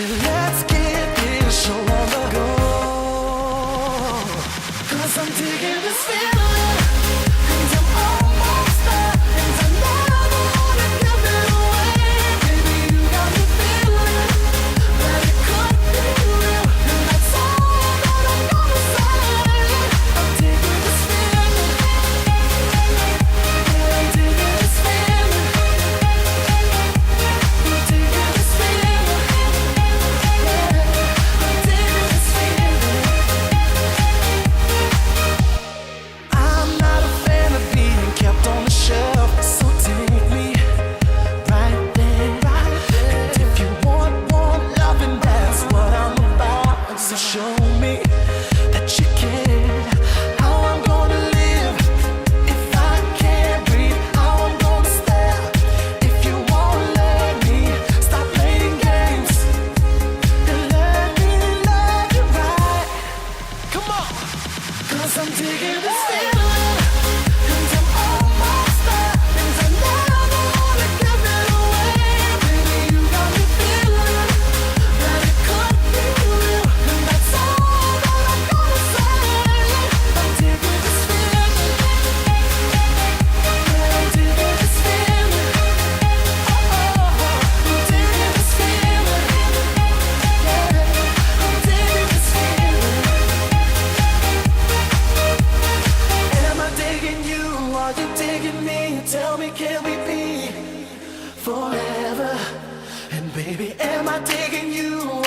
Let's get this show on the go. 'Cause I'm digging this feeling, and I'm almost there, and I never wanna give it away. Baby, you got me feeling that it could be real, and that's all that I'm gonna say. I'm digging this feeling, yeah, I'm digging this feeling, I'm digging this feeling, yeah, I'm digging this feeling. I'm not a fan of being kept on the shelf, so take me right there. And if you want loving, that's what I'm about. So show me that you care. How I'm gonna live if I can't breathe. How I'm gonna stare if you won't let me. Stop playing games and let me love you right. Come on, 'cause I'm digging this feeling, and I'm almost there, and I never wanna give it away. Baby, you got me feeling that it could be real, and that's all that I'm gonna say. I'm digging this feeling, yeah, I'm digging this feeling. Oh, I'm digging this feeling, yeah, I'm digging this feeling. Am I digging you? Are you digging me? Tell me, can we be forever? And baby, am I digging you?